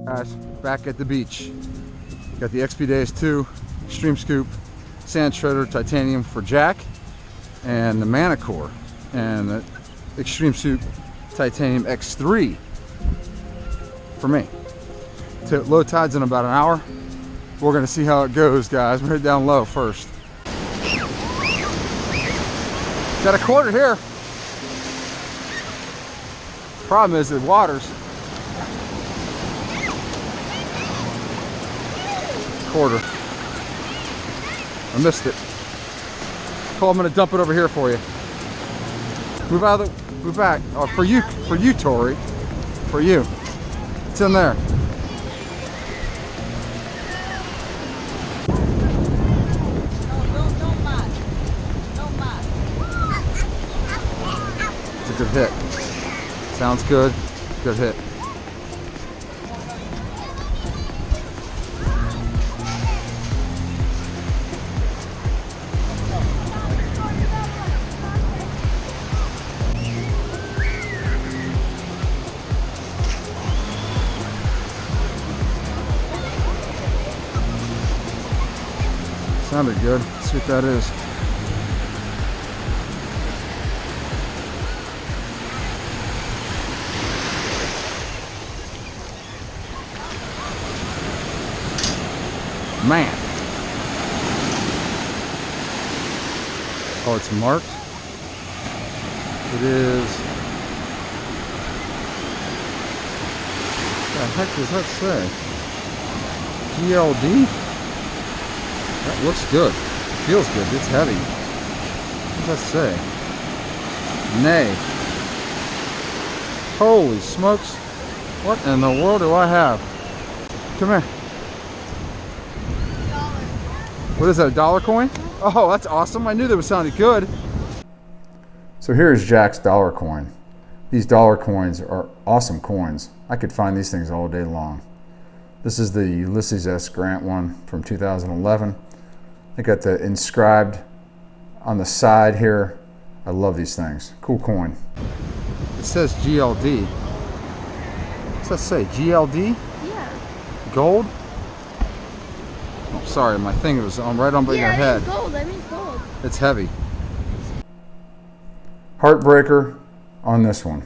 Guys, back at the beach. Got the XP Days 2 Extreme Scoop Sand Shredder Titanium for Jack, and the Manicore, and the Extreme Scoop Titanium X3 for me. Low tide's in about an hour. We're gonna see how it goes, guys. We're heading down low first. Got a quarter here. Problem is the water's quarter. I missed it. Cool, I'm gonna dump it over here for you. Move back. Oh, for you, Tori. For you. It's in there. It's a good hit. Sounds good. Good hit. Sounded good. Let's see what that is. Man. Oh, it's marked. It is. What the heck does that say? GLD? That looks good. Feels good. It's heavy. What does that say? Nay. Holy smokes. What in the world do I have? Come here. What is that, a dollar coin? Oh, that's awesome. I knew that was sounding good. So here's Jack's dollar coin. These dollar coins are awesome coins. I could find these things all day long. This is the Ulysses S. Grant one from 2011. They got the inscribed on the side here. I love these things. Cool coin. It says GLD. What's that say? GLD? Yeah. Gold? Oh, sorry, my thing was right on by your head. Yeah, gold. I mean gold. It's heavy. Heartbreaker on this one.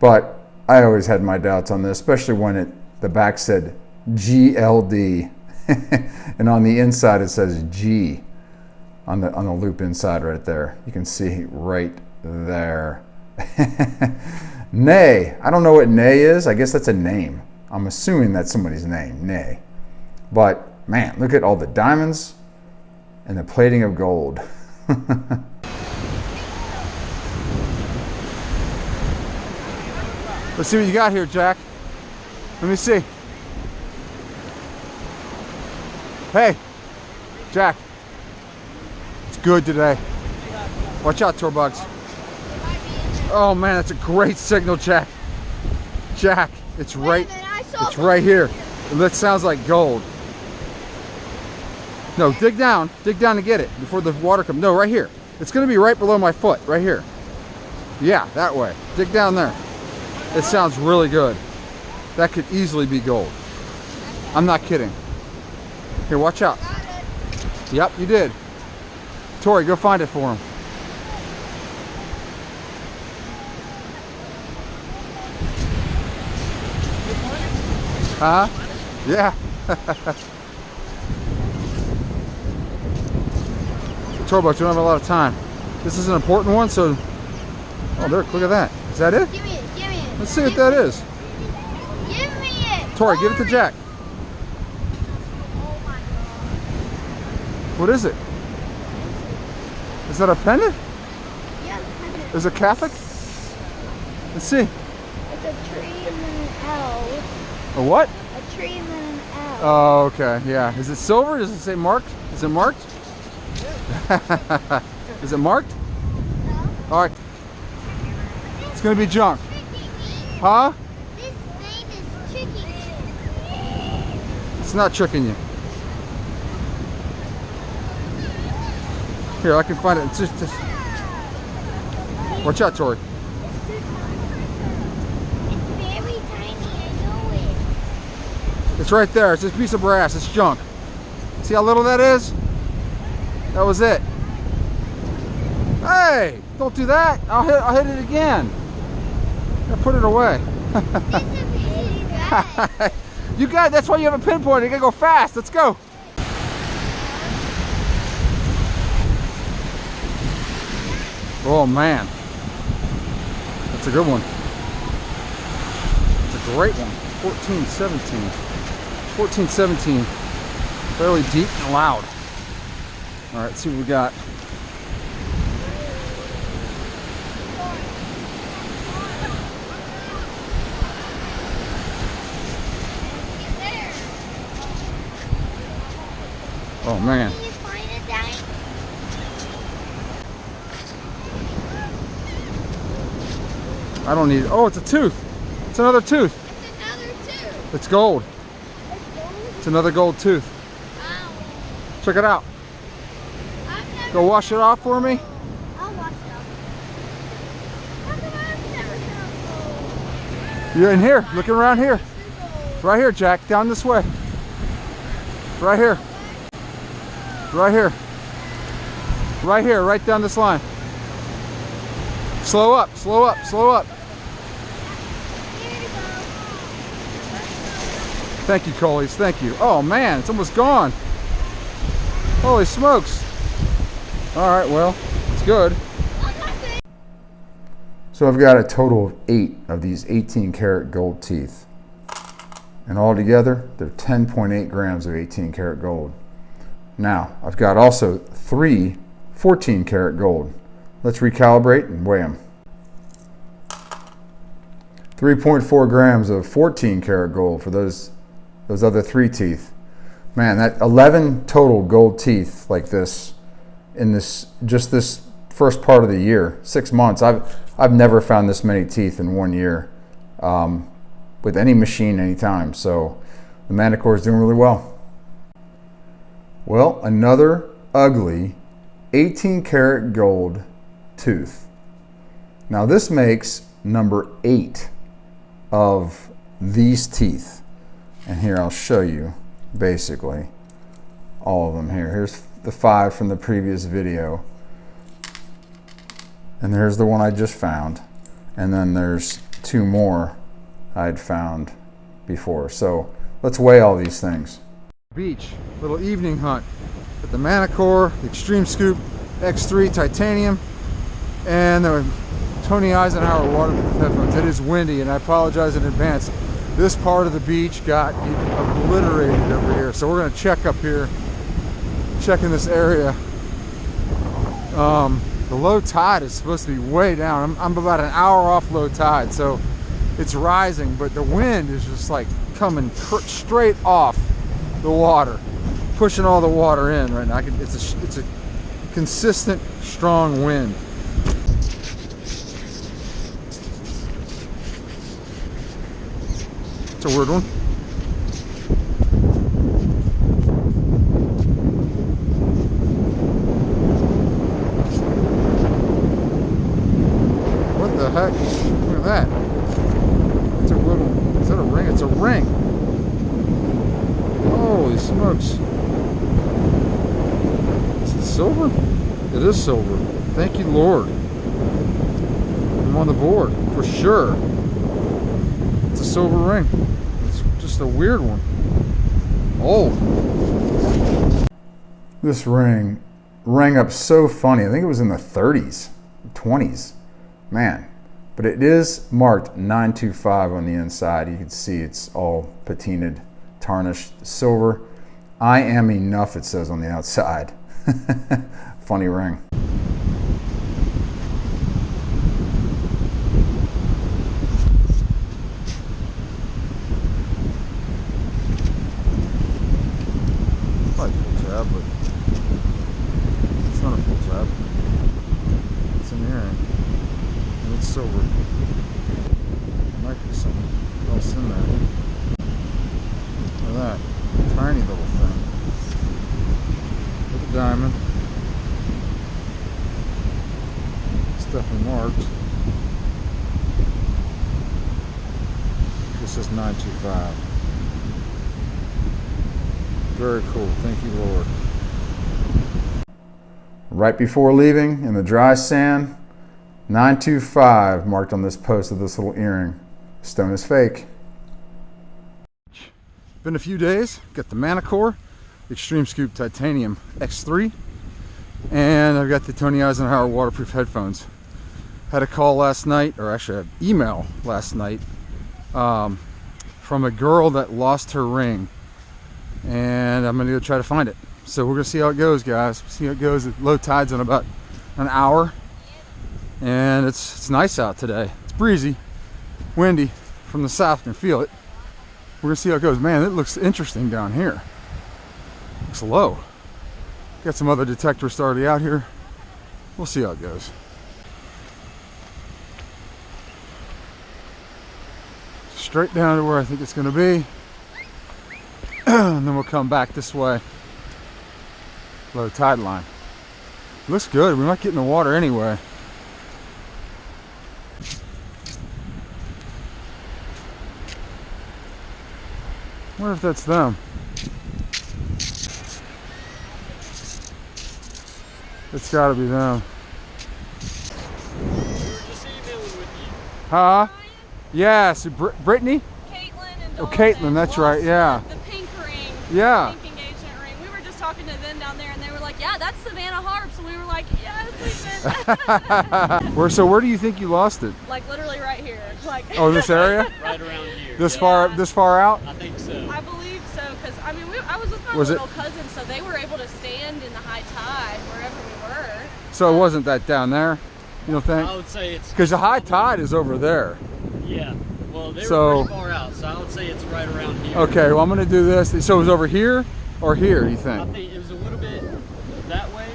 But I always had my doubts on this, especially when the back said GLD. And on the inside it says G on the loop inside right there. You can see right there. Nay. I don't know what Nay is. I guess that's a name. I'm assuming that's somebody's name, Nay. But man, look at all the diamonds and the plating of gold. Let's see what you got here, Jack. Let me see. Hey, Jack. It's good today. Watch out, tour bugs. Oh man, that's a great signal, Jack. Jack, it's right. It's right here. That sounds like gold. No, dig down to get it before the water comes. No, right here. It's gonna be right below my foot, right here. Yeah, that way. Dig down there. It sounds really good. That could easily be gold. I'm not kidding. Here, watch out. Yep, you did. Tori, go find it for him. Huh? Yeah. Tour bugs, we don't have a lot of time. This is an important one, so. Oh, there, look at that. Is that it? Give me it. Give me it. Let's see what that is. Give me it. Tori, give it to Jack. Oh my God. What is it? Is that a pendant? Yeah, the pendant. Is it Catholic? Let's see. It's a tree and then an L. A what? A tree and then an L. Oh, okay. Yeah. Is it silver? Does it say marked? Is it marked? Is it marked? No. All right. It's gonna be junk. Huh? This thing is tricking you. It's not tricking you. Here, I can find it. It's just. Watch out, Tori. It's very tiny, I know it. It's right there. It's just a piece of brass. It's junk. See how little that is? That was it. Hey, don't do that. I'll hit it again. I'll put it away. You got. That's why you have a pinpoint. You gotta go fast. Let's go. Oh man, that's a good one. It's a great one. 1417. 1417. Fairly deep and loud. All right, let's see what we got. Oh man. Can you find it, Daddy? I don't need. Oh, it's a tooth. It's another tooth. It's another tooth. It's gold. It's gold. It's another gold tooth. Wow. Check it out. I've never. Go wash it off for me. I'll wash it off. How come I've never found gold? You're in here. Looking around here. Right here, Jack. Down this way. Right here. Right here. Right here. Right down this line. Slow up. Slow up. Slow up. Here you go. Thank you, Coleys. Thank you. Oh man, it's almost gone. Holy smokes. All right, well, it's good. So I've got a total of 8 of these 18 karat gold teeth. And altogether, they're 10.8 grams of 18 karat gold. Now, I've got also 3 14 karat gold. Let's recalibrate and weigh them. 3.4 grams of 14 karat gold for those other 3 teeth. Man, that 11 total gold teeth like this in this first part of the year, 6 months. I've never found this many teeth in 1 year with any machine anytime. So the Manticore is doing really well. Well, another ugly 18 karat gold tooth. Now this makes number 8 of these teeth. And here I'll show you basically all of them here. Here's the 5 from the previous video. And there's the one I just found. And then there's 2 more I'd found before. So let's weigh all these things. Beach, little evening hunt with the Manticore, the Extreme Scoop X3 Titanium, and the Tony Eisenhower waterproof headphones. It is windy, and I apologize in advance. This part of the beach got obliterated over here, so we're going to check up here, checking this area. The low tide is supposed to be way down. I'm about an hour off low tide, so it's rising, but the wind is just like coming straight off the water, pushing all the water in right now. It's a consistent, strong wind. It's a weird one. What the heck? Look at that. It's a little, is that a ring? It's a ring. Holy smokes. Is it silver? It is silver. Thank you, Lord. I'm on the board for sure. It's a silver ring. It's just a weird one. Oh. This ring rang up so funny. I think it was in the 30s, 20s. Man. But it is marked 925 on the inside. You can see it's all patinaed, tarnished silver. I am enough, it says on the outside. Funny ring. Probably full tab, but it's not a full tab. It's an earring. And it's silver. There might be something else in there. Look at that. Tiny little thing. With a diamond. It's definitely marked. This is 925. Very cool. Thank you, Lord. Right before leaving, in the dry sand, 925 marked on this post of this little earring. Stone is fake. Been a few days. Got the Manticore Extreme Scoop Titanium X3, and I've got the Tony Eisenhower waterproof headphones. Had a call last night, or actually an email last night, from a girl that lost her ring, and I'm gonna go try to find it. So we're gonna see how it goes, guys. See how it goes. Low tide's in about an hour, and it's nice out today. It's breezy, windy from the south. You can feel it. We're gonna see how it goes. Man, it looks interesting down here. Looks low. Got some other detectorists already out here. We'll see how it goes. Straight down to where I think it's gonna be. And then we'll come back this way. Low tide line. Looks good. We might get in the water anyway. Wonder if that's them. It's gotta be them. We were just emailing with you. Huh? Yes, Brittany? Caitlin and Oh, Dalton Caitlin, that's right, lost yeah. The pink ring. Yeah. The pink engagement ring. We were just talking to them down there, and they were like, "Yeah, that's Savannah Harps." And we were like, "Yes, we did." So where do you think you lost it? Like literally right here. Like. Oh, in this area? Right around here. This Yeah, far out? I think so. I believe so, because I mean, I was with my Was it- little cousin, so they were able to stand in the high tide wherever we were. So it wasn't that down there? You don't think? I would say it's... Because the high tide is over there. Yeah. Well, they So- were pretty far out, so I would say it's right around here. Okay, well I'm gonna do this. So it was over here or here, you I think? think it was a little bit that way.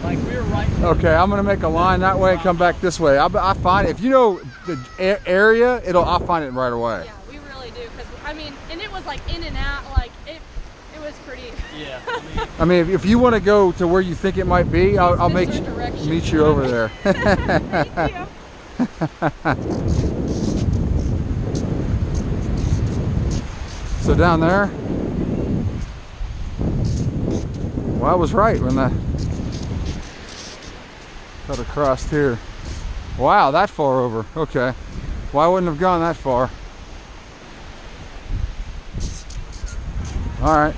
Like we were right... Okay, I'm gonna make a line that way and come back this way. I find it. If you know the area, I'll find it right away. Yeah, we really do, because I mean, and it was like in and out, like it was pretty. Yeah. I mean, if you want to go to where you think it might be, I'll This direction. meet you over there. Thank you. So down there, well, I was right when I cut across here. Wow, that far over. Okay, well, I wouldn't have gone that far. All right.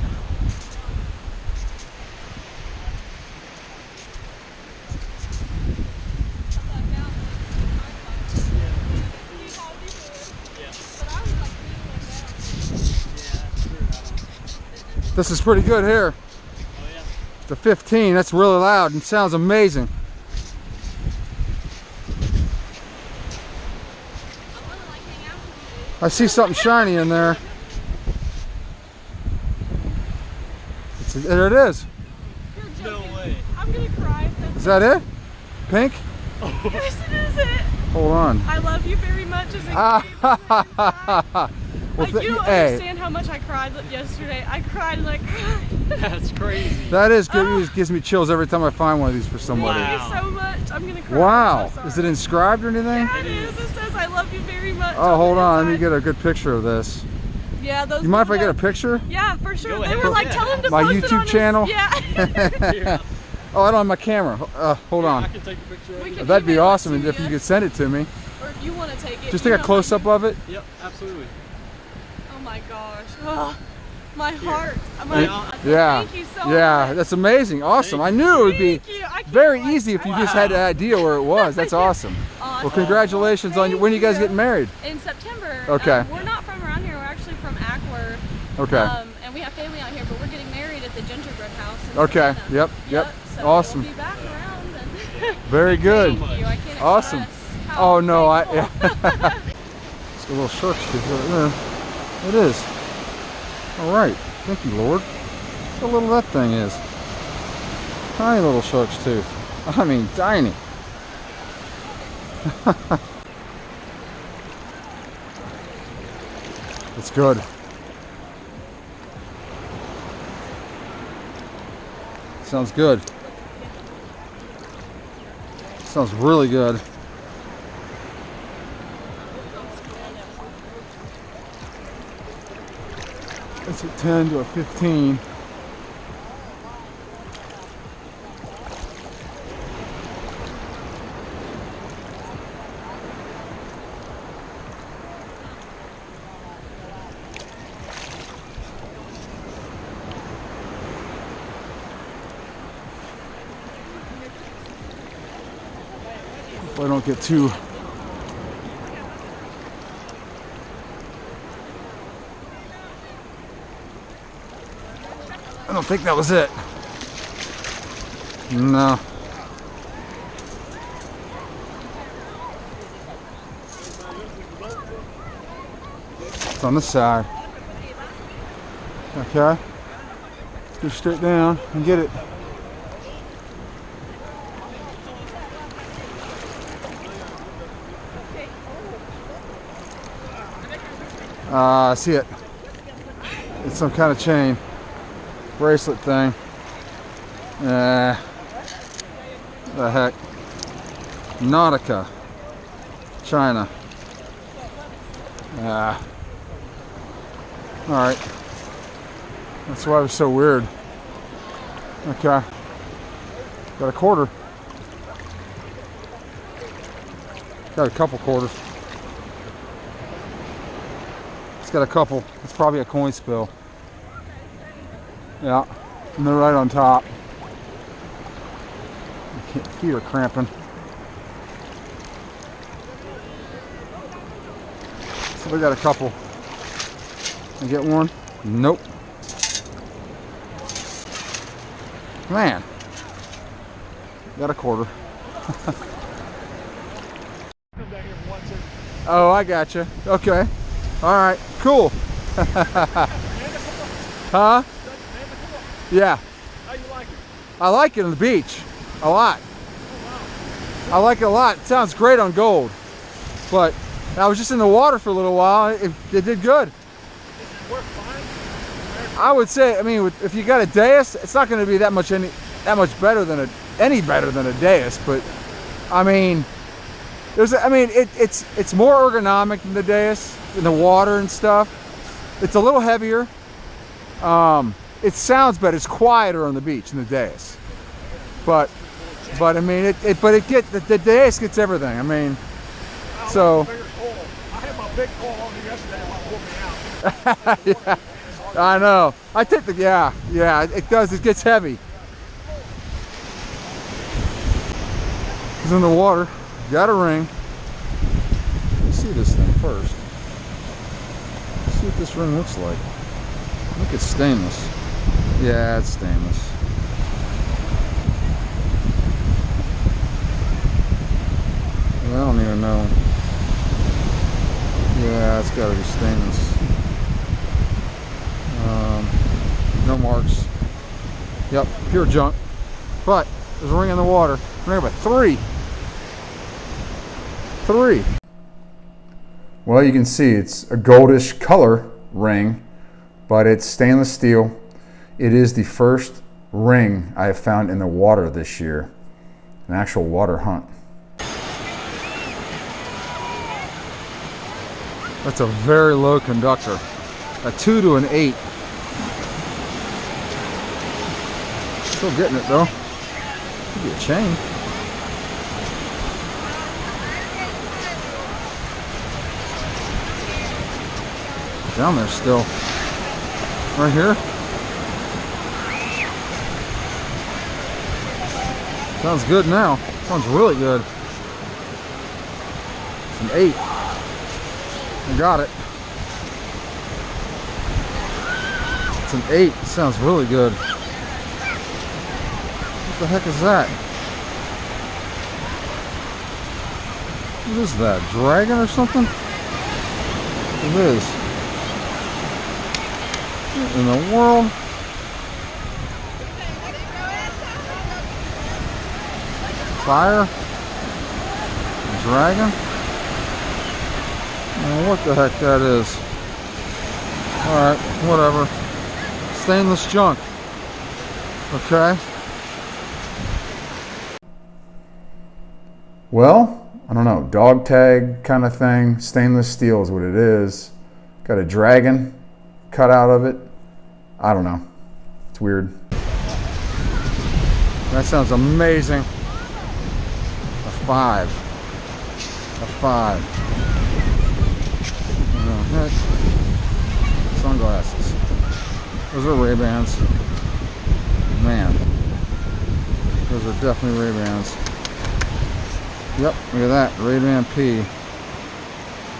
This is pretty good here. Oh, yeah. The 15, that's really loud and sounds amazing. I see something shiny in there. There it is. You're No joking. way. I'm gonna cry. If that's Is that it? Pink? Yes, it is it. Hold on. I love you very much as a Well, like, you don't hey, understand how much I cried yesterday. I cried and I cried. That's crazy. that is good. It gives me chills every time I find one of these for somebody. Wow. Thank you so much. I'm gonna cry. Wow. I'm so Is it sorry. inscribed or anything? Yeah, it is. It says I love you very much. Oh, hold the on. Let me inside. get a good picture of this. Yeah, those. You mind if I people get a picture? Yeah, for sure. Go They ahead. were like, Yeah. tell him to My post it YouTube on his- channel? Yeah. Here, Oh, I don't have my camera. Hold I on. can take a picture of We it. can- That'd be email it awesome to if you you. could send it to me. Or if you want to take it. Just you take a know, close up of it. Yep, absolutely. Oh my gosh. Oh, my heart. Yeah. Thank you so Yeah, much. that's amazing. Awesome. I Thank knew it would be Thank you. I can't very wait. easy if you just had an idea where it was. That's awesome. Awesome. Well, congratulations on you. When are you guys getting married? In September. Okay. We're not from around here. We're actually from Ackworth. Okay. And we have family out here, but we're getting married at the Gingerbread House. In Okay. Savannah. Yep. So Awesome. We'll be back around. And Very good. Thank you. I can't Awesome. express how Oh no, thankful. It's a little shark stick right there. It is. All right. Thank you, Lord. Look how little that thing is. Tiny little shark's tooth. I mean, tiny. It's good. Sounds good. Sounds really good. It's a 10 to a 15. so I don't get too. I don't think that was it. No. It's on the side. Okay. Let's go straight down and get it. I see it. It's some kind of chain. Bracelet thing. The heck. Nautica. China. Alright. That's why it was so weird. Okay. Got a quarter. Got a couple quarters. It's got a couple. It's probably a coin spill. Yeah. And they're right on top. Feet are cramping. So we got a couple. I get one? Nope. Man. Got a quarter. Oh, I gotcha. Okay. Alright, cool. Huh? Yeah. How you like it? I like it on the beach. A lot. I like it a lot. It sounds great on gold. But I was just in the water for a little while. It did good. Work fine. I would say, I mean, if you got a Deus, it's not going to be that much better than any better than a Deus. But I mean, it's more ergonomic than the Deus in the water and stuff. It's a little heavier. It sounds better. It's quieter on the beach than the Deus. But I mean, the Deus gets everything. I mean, so. I had my big call on you yesterday about whooping out. Yeah, I know. I take the yeah, it does. It gets heavy. It's in the water. Got a ring. Let's see this thing first. Let's see what this ring looks like. Look, it's stainless. Yeah, it's stainless. I don't even know. Yeah, it's got to be stainless. No marks. Yep, pure junk. But there's a ring in the water. Ring of 3. Well, you can see it's a goldish color ring, but it's stainless steel. It is the first ring I have found in the water this year. An actual water hunt. That's a very low conductor. A 2 to an 8. Still getting it though. Could be a chain. Down there still. Right here. Sounds good now. Sounds really good. It's an 8. I got it. It's an 8. It sounds really good. What the heck is that? What is that? Dragon or something? It is. What in the world? Fire? A dragon? Oh, what the heck that is? Alright, whatever. Stainless junk. Okay. Well, I don't know, dog tag kind of thing. Stainless steel is what it is. Got a dragon cut out of it. I don't know. It's weird. That sounds amazing. A 5. A 5. Heck. Sunglasses. Those are Ray-Bans. Man. Those are definitely Ray-Bans. Yep, look at that. Ray-Ban P.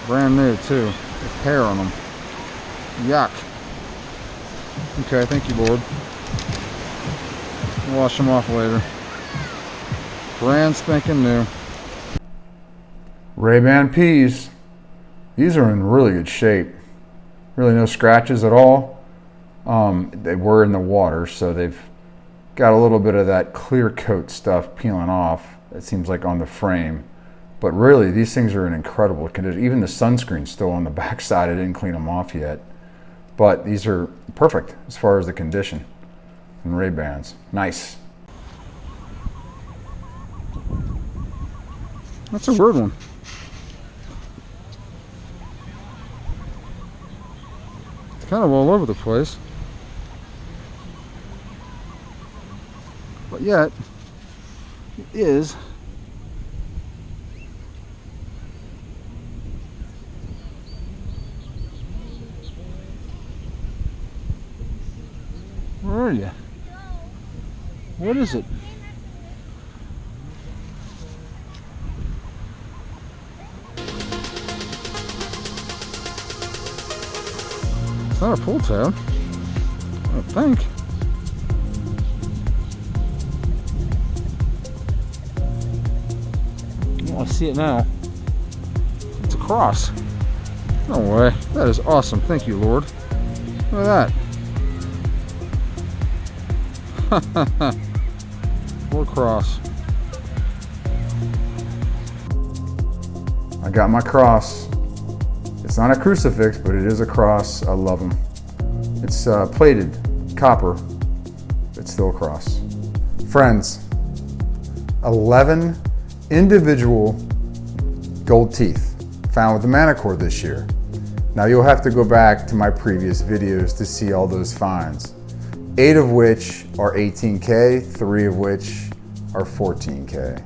Brand new too. With hair on them. Yuck. Okay, thank you, Lord. Wash them off later. Brand spanking new. Ray-Ban P's. These are in really good shape. Really no scratches at all. They were in the water, so they've got a little bit of that clear coat stuff peeling off. It seems like on the frame. But really, these things are in incredible condition. Even the sunscreen's still on the backside. I didn't clean them off yet. But these are perfect as far as the condition. And Ray-Bans. Nice. That's a weird one. It's kind of all over the place. But yet, it is. Where are you? What is it? It's not a pull tab, I don't think. Oh, I see it now. It's a cross. No way. That is awesome. Thank you, Lord. Look at that. More cross. I got my cross. It's not a crucifix, but it is a cross. I love them. It's plated copper. It's still a cross. Friends, 11 individual gold teeth found with the Manticore this year. Now you'll have to go back to my previous videos to see all those finds. 8 of which are 18K, 3 of which are 14K.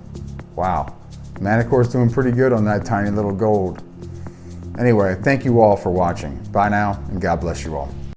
Wow, Manticore's doing pretty good on that tiny little gold. Anyway, thank you all for watching. Bye now, and God bless you all.